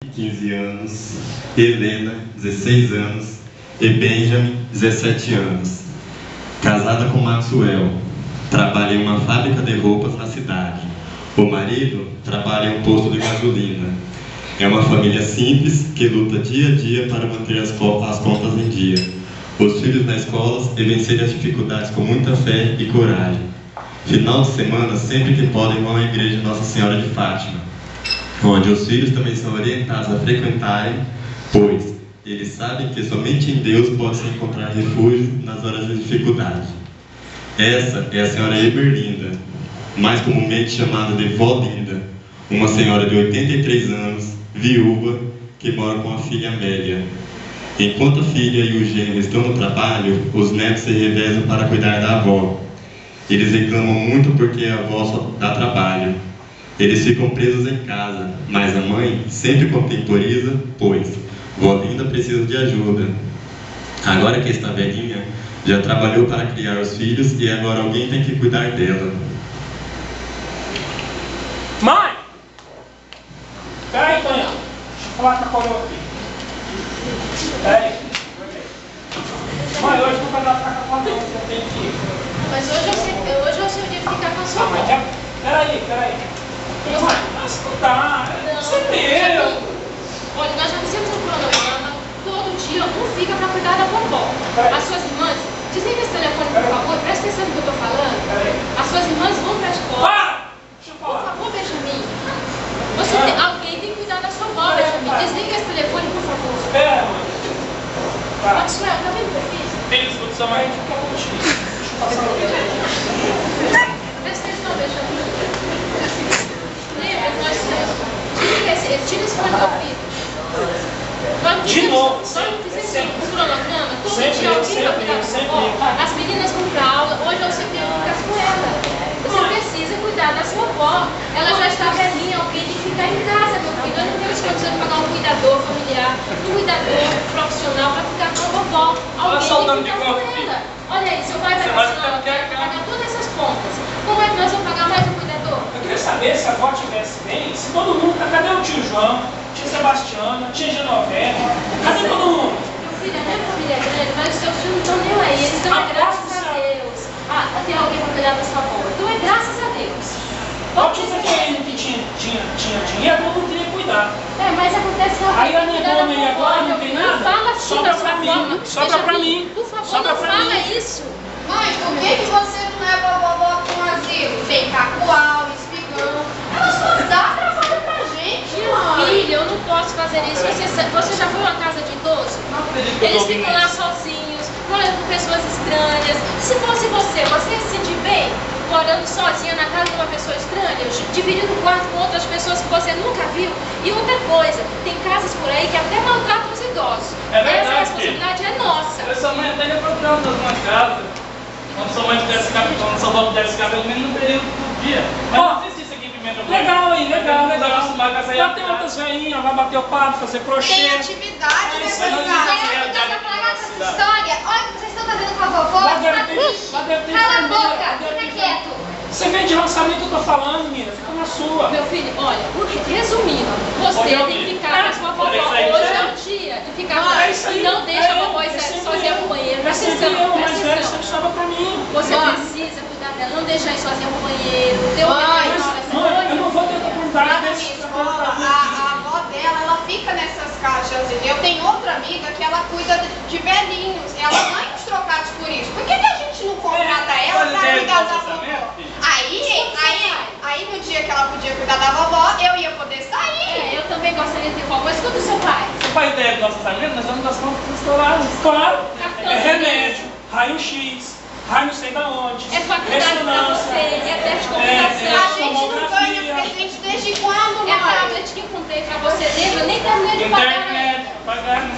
15 anos, Helena, 16 anos e Benjamin, 17 anos. Casada com Maxwell, trabalha em uma fábrica de roupas na cidade. O marido trabalha em um posto de gasolina. É uma família simples que luta dia a dia para manter as contas em dia. Os filhos na escola e vencer as dificuldades com muita fé e coragem. Final de semana, sempre que podem, vão à igreja Nossa Senhora de Fátima, onde os filhos também são orientados a frequentarem, pois eles sabem que somente em Deus pode-se encontrar refúgio nas horas de dificuldade. Essa é a senhora Eberlinda, mais comumente chamada de Vó Linda, uma senhora de 83 anos, viúva, que mora com a filha Amélia. Enquanto a filha e o genro estão no trabalho, os netos se revezam para cuidar da avó. Eles reclamam muito porque a avó só dá trabalho. Eles ficam presos em casa, mas a mãe sempre contemporiza, pois Vó Linda precisa de ajuda. Agora que está velhinha, já trabalhou para criar os filhos e agora alguém tem que cuidar dela. Mãe! Peraí, Tonhão. Deixa eu falar com a coroa aqui. Peraí. Mãe, hoje não vai dar pra cá não, eu tenho que ir. Mas hoje é o seu dia de ficar com a sua mãe. Peraí. Mãe, mas não dá. Você meu. Olha, nós já fizemos um cronograma. Todo dia um fica para cuidar da vovó. As suas irmãs, desliga esse telefone, por favor. Presta atenção no que eu estou falando. As suas irmãs vão para a escola. Deixa eu Por falar. favor, Benjamin. Alguém tem que cuidar da sua avó, Benjamin. Desliga esse telefone, por favor. Espera, mãe. Maxwell, tá vendo o que eu fiz? Tem discussão aí de que eu vou te dizer. Deixa eu passar o Presta atenção, Benjamin. Lembra que nós tira esse fone do ouvido. De novo. Nós não fizemos um cronograma. Todo Sempre dia eu, alguém vai sempre cuidar eu, da sempre vovó. eu. As meninas vão pra aula. Hoje é o seu tempo de ficar com ela. Você precisa cuidar da sua avó. Ela já está velhinha, alguém tem que ficar em casa, meu filho. Eu não tenho condições de pagar um cuidador familiar, um cuidador profissional para ficar com a vovó. Alguém tem que ficar com ela. Olha aí, seu pai vai pagar todas essas contas. Como é que nós vamos pagar mais um cuidador? Eu queria saber se a avó estivesse bem, se todo mundo. Cadê o tio João, tia Sebastiana, tia Genoveva? Cadê todo mundo? Meu filho, a minha família é grande, mas os seus filhos não estão nem aí. Eles estão graças a Deus. Tem alguém para cuidar da sua avó. Então é graças a Deus. Eu tinha querendo que tinha dinheiro, todo mundo queria cuidar. Mas acontece que Aí a negona aí agora não tem nada? Fala assim Sobra da sua pra mim, forma. sobra pra mim. Por favor, Sobra não pra fala mim. isso. Mãe, por que você não leva a vovó para um asilo? Tem cacoal, espigão. Ela só dá trabalho pra gente, mãe. Filha, eu não posso fazer isso. Você já foi a uma casa de idoso? Eles ficam lá sozinhos, morando com pessoas estranhas. Se fosse você ia se sentir bem? Morando sozinha na casa de uma pessoa estranha, dividindo o quarto com outras pessoas que você nunca viu. E outra coisa, tem casas por aí que até maltratam os idosos. É verdade, Essa responsabilidade é nossa. Sua mãe até ia procurar uma casa. Quando sua mãe tivesse cabelo, quando sua avó tivesse cabelo, menos no período do dia. Mas não existe isso aqui em Pimenta Branca. Legal aí, legal. Lá tem outras veinhas, vai bater o papo, fazer crochê. Tem atividade É isso nessa aí, casa. isso aí. Eu tô parar com essa história. Olha o que vocês estão fazendo com a vovó. Lá deve ter Cala a enfermeira, boca, lá deve ter fica quieto. Você vem de lançamento que eu tô falando, menina. Fica na sua. Meu filho, olha, resumindo, você tem que ficar com a sua vovó. Hoje é o dia de ficar com ela. E não deixa a vovó sozinha no banheiro. Presta atenção, eu, mais presta velho, atenção. sempre sobra pra mim. Você Mãe. precisa cuidar dela, não deixar ir sozinha pro banheiro. Deu Mãe, Mãe, eu não vou ter oportunidade Lá na desse. minha escola, a avó dela, ela fica nessas caixas. Eu tenho outra amiga que ela cuida de velhinhos. Ela ganha os trocados por isso. Por que a gente não contrata ela pra cuidar da vovó? Aí no dia que ela podia cuidar da vovó, eu ia poder sair. Eu também gostaria de ter vovó. Escuta o seu pai. Você faz ideia do nosso orçamento? Nós vamos gastar um estourado. Claro. É remédio, raio-x, raio não sei da onde. É faculdade pra você, é teste de computação. A gente não ganha presente desde quando, É mãe? tablet que eu comprei pra você, lembra? Eu nem terminei de pagar. Internet, pagar, né?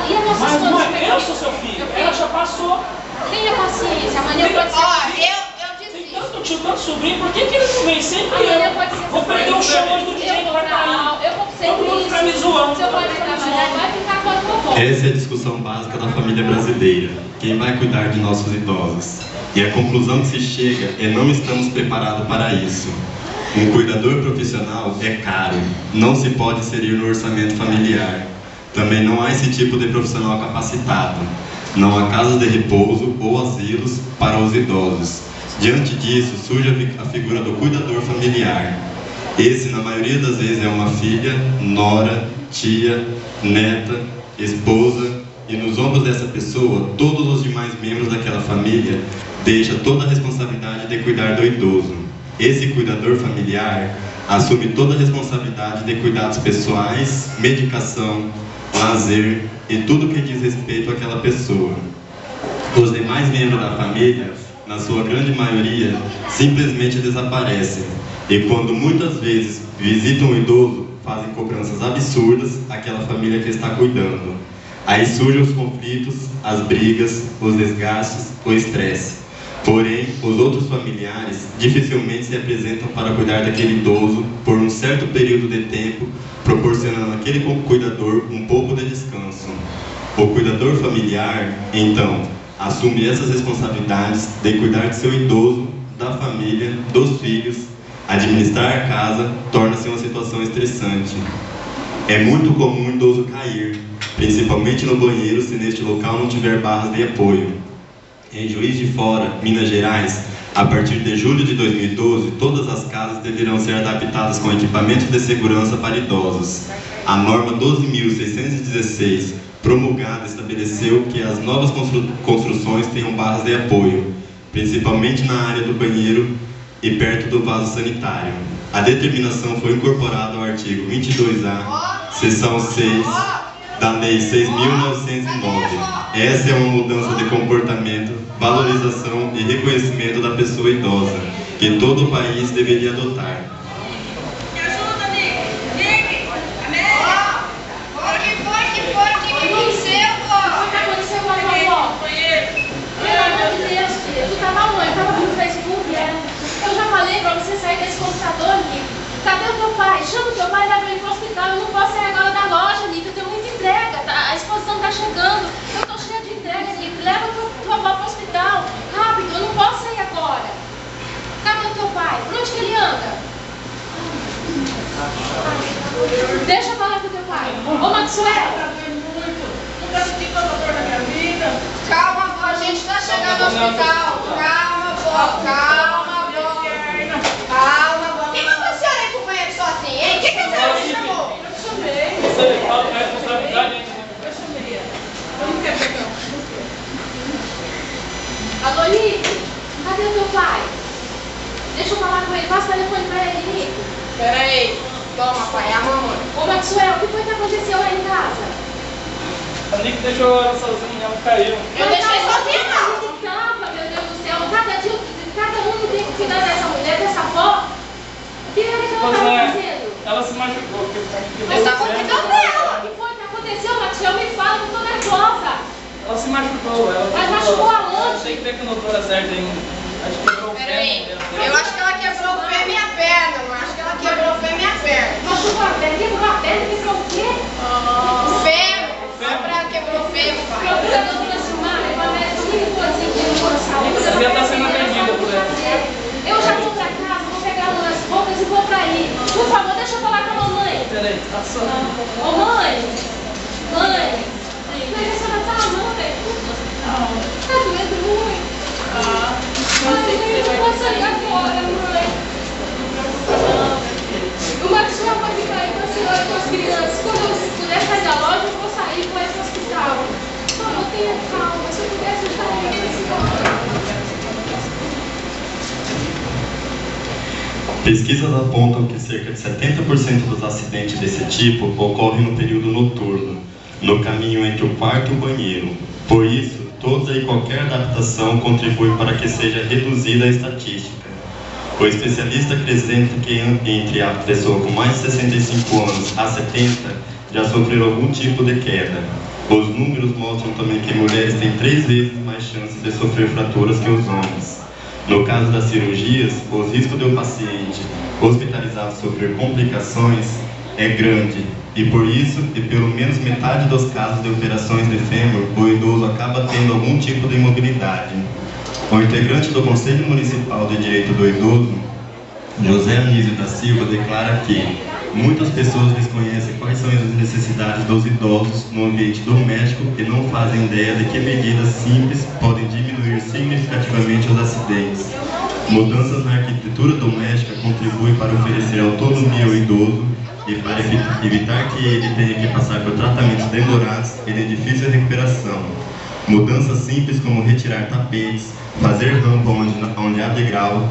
E as nossas Mas contas? mãe, eu sou seu filho. Ela já passou. Tenha paciência, amanhã pode ser. Ó, eu Tem desisto. tanto tio, tanto sobrinho. Por que eles não vêm sempre Amanhã eu? pode ser. Vou perder o show hoje do DJ Eu que vou vai pra cair. aula, eu vou ser Todo mundo fica me zoando. Seu pai vai trabalhar, vai ficar com a vovó. Essa é a discussão básica da família brasileira. Quem vai cuidar de nossos idosos? E a conclusão que se chega é não estamos preparados para isso. Um cuidador profissional é caro, não se pode inserir no orçamento familiar. Também não há esse tipo de profissional capacitado. Não há casas de repouso ou asilos para os idosos. Diante disso, surge a figura do cuidador familiar. Esse, na maioria das vezes, é uma filha, nora, tia, neta, esposa, e nos ombros dessa pessoa, todos os demais membros daquela família deixam toda a responsabilidade de cuidar do idoso. Esse cuidador familiar assume toda a responsabilidade de cuidados pessoais, medicação, lazer e tudo que diz respeito àquela pessoa. Os demais membros da família, na sua grande maioria, simplesmente desaparecem. E quando muitas vezes visitam o idoso, fazem cobranças absurdas àquela família que está cuidando. Aí surgem os conflitos, as brigas, os desgastes, o estresse. Porém, os outros familiares dificilmente se apresentam para cuidar daquele idoso por um certo período de tempo, proporcionando àquele cuidador um pouco de descanso. O cuidador familiar, então, assume essas responsabilidades de cuidar de seu idoso, da família, dos filhos. Administrar a casa torna-se uma situação estressante. É muito comum o idoso cair, principalmente no banheiro se neste local não tiver barras de apoio. Em Juiz de Fora, Minas Gerais, a partir de julho de 2012, todas as casas deverão ser adaptadas com equipamentos de segurança para idosos. A norma 12.616, promulgada, estabeleceu que as novas construções tenham barras de apoio, principalmente na área do banheiro e perto do vaso sanitário. A determinação foi incorporada ao artigo 22A, seção 6, da Lei 6.909. Essa é uma mudança de comportamento, valorização e reconhecimento da pessoa idosa, que todo o país deveria adotar. Me ajuda, Nick! O que aconteceu, vó? O que aconteceu com a vovó? Pelo amor de Deus, filha, tu tava onde? Tava no Facebook, é? Eu já falei pra você sair desse computador, Nick. Cadê o teu pai? Chama o teu pai e leva ele pro hospital. Eu não posso sair agora da loja, Nick. Eu tenho muita entrega. A exposição tá chegando. Eu tô cheia de entrega, Nick. Leva tua avó pro hospital. Rápido, eu não posso sair agora. Cadê o teu pai? Por onde que ele anda? Deixa eu falar com o teu pai. Ô, Maxwell. Calma, vó, a gente tá chegando no hospital. Calma, vó, calma, vó. Calma, vó. O que a senhora aí pro banheiro sozinha, hein? O que a senhora me chamou? Eu chamei. Você fala com responsabilidade, hein? Eu chamei. Eu não quero pegar. Alô, Nick. Cadê o teu pai? Deixa eu falar com ele. Passa o telefone pra ele, Nick. Pera aí. Toma, pai, é a mamãe. Ô, Maxwell, o que foi que aconteceu lá em casa? A Nick deixou ela sozinha, ela caiu. Eu deixei sozinha, não. Calma, meu Deus do céu. Cada um tem que cuidar dessa mulher, dessa avó. O que era que ela Pois estava é, fazendo? ela se machucou. Mas tá cuidando dela. O que foi que aconteceu, Maxwell? Me fala, eu tô nervosa. Ela se machucou. Mas machucou aonde? Tem que ver que não doutora certa ainda. Acho que quebrou o pé. Pera aí. Eu acho que ela quebrou o pé e minha perna. Eu acho que ela quebrou o pé e minha perna. Machucou a perna, quebrou a perna, quebrou o quê? O ferro. A praia quebrou o ferro, pai. Procura a doutora Silmara, é uma médica que coisa que não for saúde. Você já tá sendo atendida por ela. Eu já vou pra casa, vou pegar umas roupas e vou pra aí. Por favor, deixa eu falar com a mamãe. Peraí, tá só. Ô, mãe. Mãe. Mas a senhora tá, mãe? Tá doendo muito. Mãe, eu não posso sair agora, mãe. O Maxwell vai ficar aí com a senhora e com as crianças. Quando eu puder sair da loja, eu vou sair com esse hospital. Só não tenha calma. Se eu pudesse ajudar a senhora. Pesquisas apontam que cerca de 70% dos acidentes desse tipo ocorrem no período noturno, no caminho entre o quarto e o banheiro. Por isso, toda e qualquer adaptação contribui para que seja reduzida a estatística. O especialista acrescenta que entre a pessoa com mais de 65 anos a 70 já sofreram algum tipo de queda. Os números mostram também que mulheres têm 3 vezes mais chances de sofrer fraturas que os homens. No caso das cirurgias, o risco de o paciente hospitalizado sofrer complicações é grande e por isso, e pelo menos metade dos casos de operações de fêmur, o idoso acaba tendo algum tipo de imobilidade. O integrante do Conselho Municipal de Direito do Idoso José Anísio da Silva declara que muitas pessoas desconhecem quais são as necessidades dos idosos no ambiente doméstico e não fazem ideia de que medidas simples podem diminuir significativamente os acidentes. Mudanças na arquitetura doméstica contribuem para oferecer autonomia ao idoso e para evitar que ele tenha que passar por tratamentos demorados e de difícil recuperação. Mudanças simples como retirar tapetes, fazer rampa onde há degrau,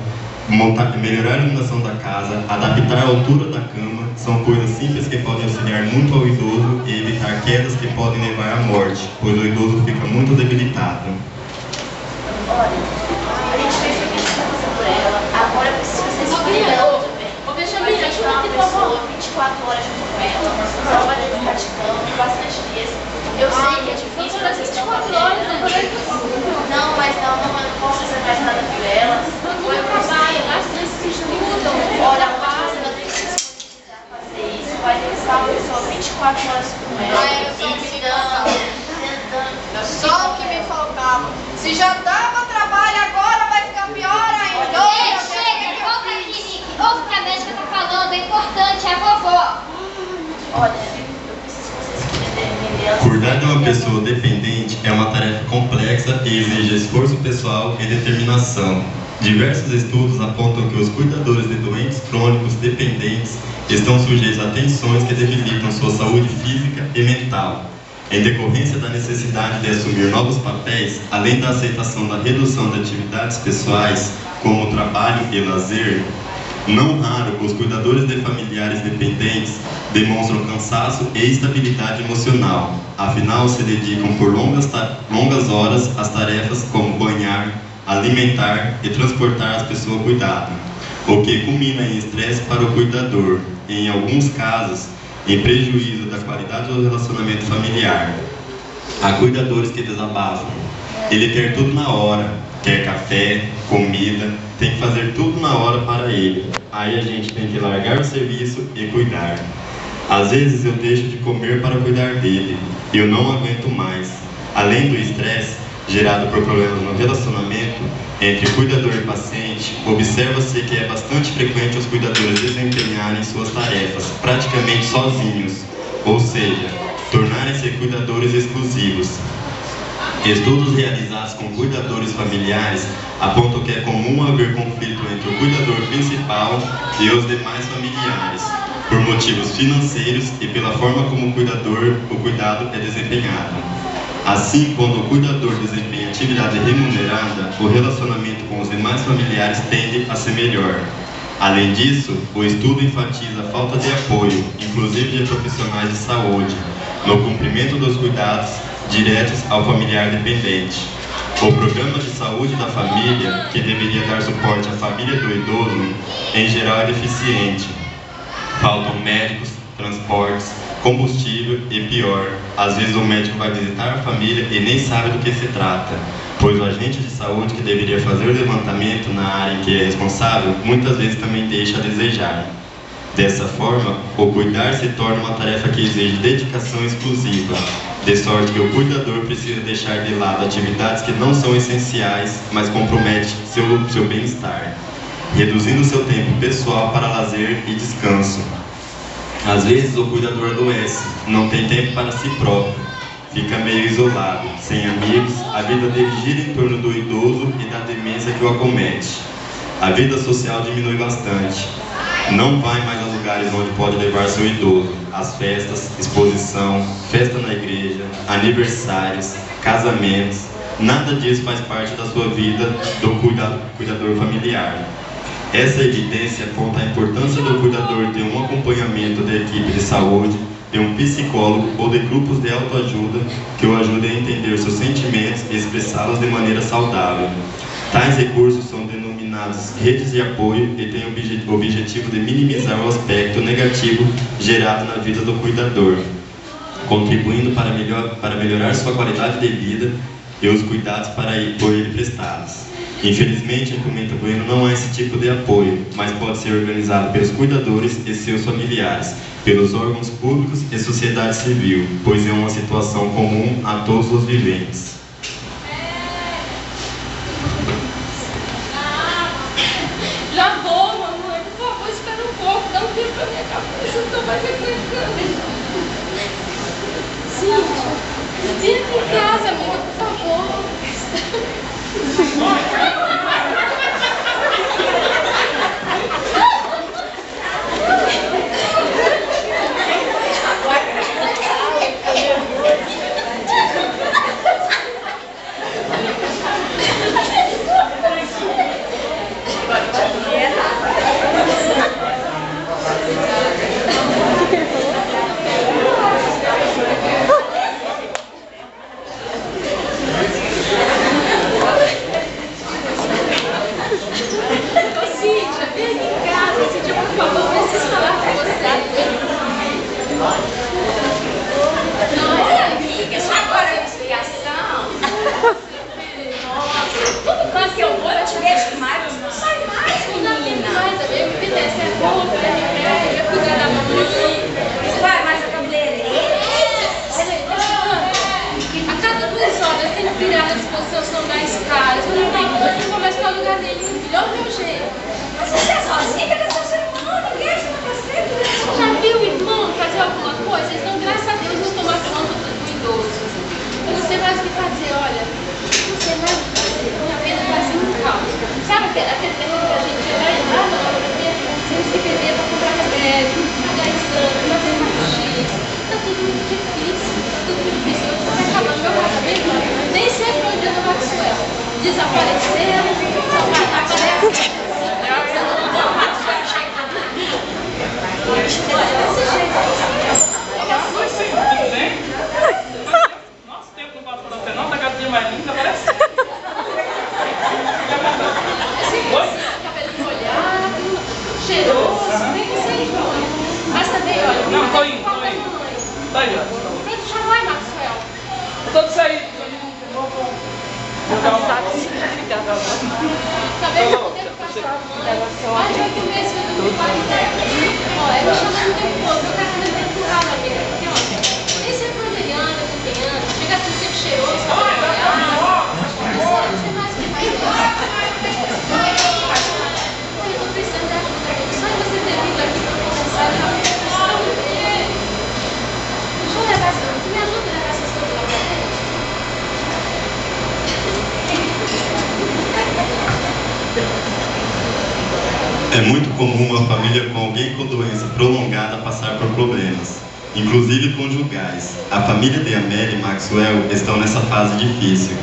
melhorar a iluminação da casa, adaptar a altura da cama, são coisas simples que podem auxiliar muito ao idoso e evitar quedas que podem levar à morte, pois o idoso fica muito debilitado. Olha, a gente fez o que a gente está fazendo por ela, agora eu preciso que vocês cuidem dela também. Mas a gente tá uma pessoa 24 horas junto com ela, trabalhando, praticando, bastante dias. Eu sei que é difícil para vocês não fazerem. Não, mas não, eu não posso fazer mais nada por ela. Foi eu trabalho, bastante se estudam. Olha, você não tem que se disponibilizar a fazer isso. Vai ter que estar uma pessoa 24 horas com ela. Só o que me faltava. Se já dava trabalho, agora vai ficar pior ainda. Chega, volta aqui, Nick. Ouve o que a médica tá falando, é importante, é a vovó. Olha, eu preciso que vocês cuidem dela. Cuidar de uma pessoa dependente é uma tarefa complexa e exige esforço pessoal e determinação. Diversos estudos apontam que os cuidadores de doentes crônicos dependentes estão sujeitos a tensões que debilitam sua saúde física e mental. Em decorrência da necessidade de assumir novos papéis, além da aceitação da redução de atividades pessoais, como trabalho e lazer, não raro, os cuidadores de familiares dependentes demonstram cansaço e instabilidade emocional. Afinal, se dedicam por longas horas às tarefas como banhar, alimentar e transportar as pessoas ao cuidado, o que culmina em estresse para o cuidador, e, em alguns casos, em prejuízo da qualidade do relacionamento familiar. Há cuidadores que desabafam. Ele quer tudo na hora, quer café, comida, tem que fazer tudo na hora para ele. Aí a gente tem que largar o serviço e cuidar. Às vezes eu deixo de comer para cuidar dele. Eu não aguento mais. Além do estresse gerado por problemas no relacionamento entre cuidador e paciente, observa-se que é bastante frequente os cuidadores desempenharem suas tarefas praticamente sozinhos, ou seja, tornarem-se cuidadores exclusivos. Estudos realizados com cuidadores familiares apontam que é comum haver conflito entre o cuidador principal e os demais familiares, por motivos financeiros e pela forma como o cuidado é desempenhado. Assim, quando o cuidador desempenha atividade remunerada, o relacionamento com os demais familiares tende a ser melhor. Além disso, o estudo enfatiza a falta de apoio, inclusive de profissionais de saúde, no cumprimento dos cuidados diretos ao familiar dependente. O programa de saúde da família, que deveria dar suporte à família do idoso, em geral é deficiente. Faltam médicos, transportes, combustível e pior, às vezes o médico vai visitar a família e nem sabe do que se trata, pois o agente de saúde que deveria fazer o levantamento na área em que é responsável, muitas vezes também deixa a desejar. Dessa forma, o cuidar se torna uma tarefa que exige dedicação exclusiva, de sorte que o cuidador precisa deixar de lado atividades que não são essenciais, mas comprometem seu bem-estar, reduzindo seu tempo pessoal para lazer e descanso. Às vezes o cuidador adoece, não tem tempo para si próprio, fica meio isolado, sem amigos, a vida dele gira em torno do idoso e da demência que o acomete. A vida social diminui bastante. Não vai mais a lugares onde pode levar seu idoso, as festas, exposição, festa na igreja, aniversários, casamentos, nada disso faz parte da sua vida do cuidador familiar. Essa evidência aponta a importância do cuidador ter um acompanhamento da equipe de saúde, de um psicólogo ou de grupos de autoajuda que o ajudem a entender seus sentimentos e expressá-los de maneira saudável. Tais recursos são denominados redes de apoio e têm o objetivo de minimizar o aspecto negativo gerado na vida do cuidador, contribuindo para melhorar sua qualidade de vida e os cuidados por ele prestados. Infelizmente, em Pimenta Bueno não há esse tipo de apoio, mas pode ser organizado pelos cuidadores e seus familiares, pelos órgãos públicos e sociedade civil, pois é uma situação comum a todos os viventes. Já vou, mamãe. desapareceu, aparece. Tudo bem? Nossa, o tempo não passa pra você não, tá cada dia mais linda, parece. Cabelo molhado, cheiroso, tem que ser bom. Mas também, olha. Não, tô indo. Tá aí, ó. Pronto, já vai, Maxwell. Eu tô de saída. Também já podemos passar mais de 8 meses que eu tô Ó, ela chamando o tempo todo, meu casamento tá empurrado, amiga. Porque, olha, nem sempre foi ganhando, chega assim sempre cheiroso, sabe? Não sei mais o que mais eu tô precisando de ajuda. Só de você ter vindo aqui pra conversar, eu já me precisando. Deixa eu levar essa, tu me ajuda a levar essas coisas lá pra frente? É muito comum uma família com alguém com doença prolongada passar por problemas, inclusive conjugais. A família de Amélia e Maxwell estão nessa fase difícil.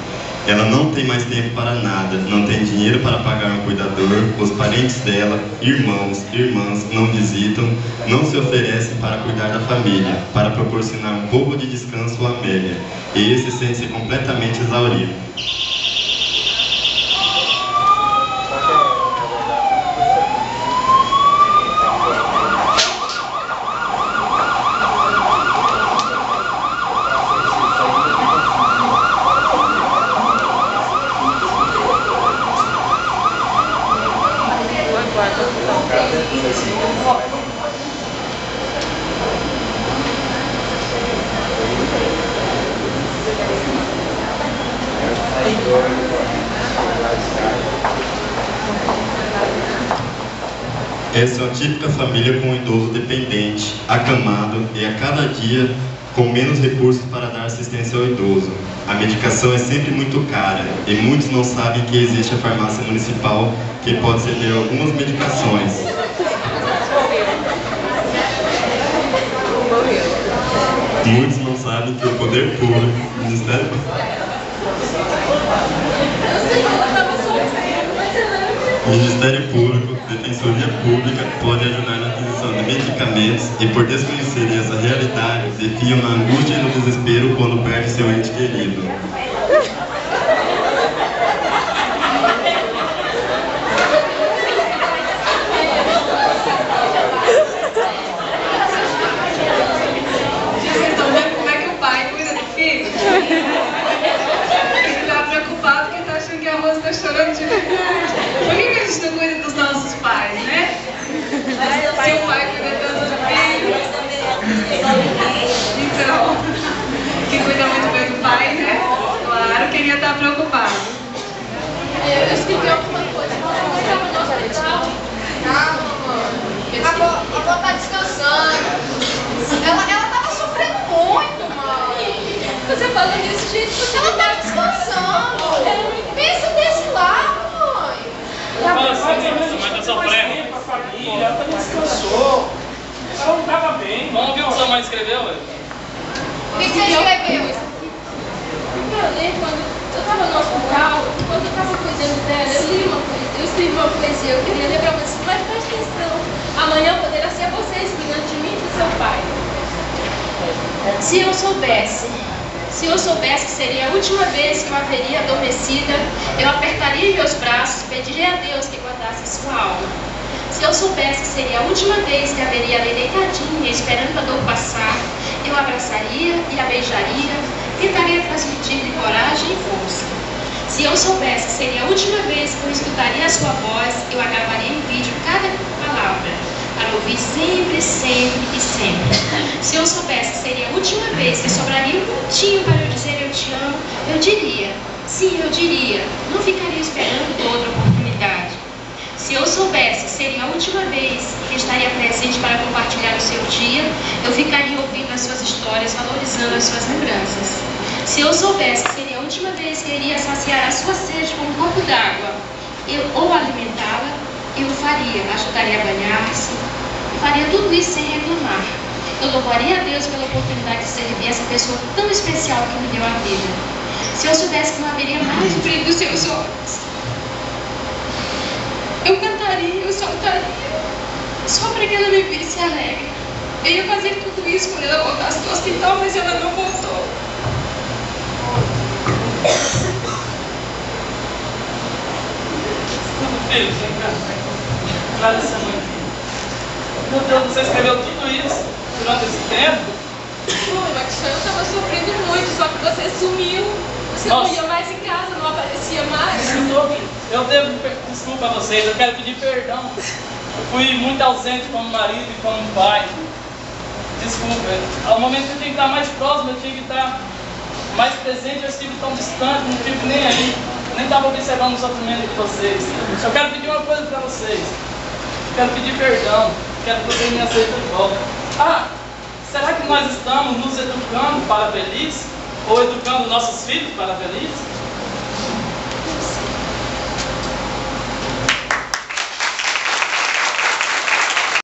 Ela não tem mais tempo para nada, não tem dinheiro para pagar um cuidador, os parentes dela, irmãos, irmãs, não visitam, não se oferecem para cuidar da família, para proporcionar um pouco de descanso a Amélia, e esse sente-se completamente exaurido. Essa é uma típica família com um idoso dependente, acamado e a cada dia com menos recursos para dar assistência ao idoso. A medicação é sempre muito cara e muitos não sabem que existe a farmácia municipal que pode ceder algumas medicações. Muitos não sabem que o poder público, o Ministério Público, Defensoria Pública pode ajudar na aquisição de medicamentos e, por desconhecerem essa realidade, defiam na angústia e no desespero quando perde seu ente querido. Vocês estão vendo como é que o pai cuida do filho? Ele está preocupado porque está achando que a moça está chorando de verdade. Por que a gente não cuida dos nossos pais, né? Se o pai cuida tanto do filho. Então, quem cuida muito bem do pai, né? Claro que ele ia estar preocupado. Eu escrevi alguma coisa, mas eu estava no hospital. Não, mamãe. A avó tá descansando. Ela tava sofrendo muito, mãe. Você fala desse jeito, você Ela tá descansando. Pensa desse lado, mãe. Fala assim, mas tá sofrendo. A família, ela também descansou. Ela não estava bem. Vamos ver o que sua mãe escreveu, velho. O que você escreveu? Eu li quando eu estava no hospital, quando eu estava cuidando dela, eu escrevi uma poesia, eu queria ler pra você, mas presta atenção. Amanhã poderá ser você cuidando de mim e do seu pai. Se eu soubesse que seria a última vez que eu haveria adormecida, eu apertaria meus braços e pediria a Deus que guardasse sua alma. Se eu soubesse que seria a última vez que haveria ali deitadinha, esperando a dor passar, eu abraçaria e a beijaria, tentaria transmitir-lhe coragem e força. Se eu soubesse que seria a última vez que eu escutaria a sua voz, eu gravaria em vídeo cada palavra, para ouvir sempre, sempre e sempre. Se eu soubesse que seria a última vez que sobraria um pontinho para eu dizer eu te amo, eu diria, sim, eu diria, não ficaria esperando outra oportunidade. Se eu soubesse que seria a última vez que estaria presente para compartilhar o seu dia, eu ficaria ouvindo as suas histórias, valorizando as suas lembranças. Se eu soubesse que seria a última vez que eu iria saciar a sua sede com um copo d'água, ou alimentá-la, eu o faria, ajudaria a banhar-se, eu faria tudo isso sem reclamar. Eu louvaria a Deus pela oportunidade de servir e essa pessoa tão especial que me deu a vida. Se eu soubesse que não haveria mais o brilho dos seus olhos, eu cantaria, eu saltaria, só para que ela me visse alegre. Eu ia fazer tudo isso quando ela voltasse do hospital, mas ela não voltou. Filho, vem cá. Clara, essa mãe aqui. Meu Deus, você escreveu tudo isso durante esse tempo? Oi, Maxwell, eu estava sofrendo muito, só que você sumiu. Você não ia mais em casa, não aparecia mais. Eu devo desculpa a vocês, eu quero pedir perdão. Eu fui muito ausente como marido e como pai. Desculpa, ao momento que eu tinha que estar mais próximo, eu tinha que estar mais presente, eu estive tão distante, não estive nem aí. Nem estava observando o sofrimento de vocês. Eu quero pedir uma coisa para vocês. Eu quero pedir perdão. Quero que vocês me aceitem de volta. Ah, será que nós estamos nos educando para a velhice? Ou educando nossos filhos para a velhice?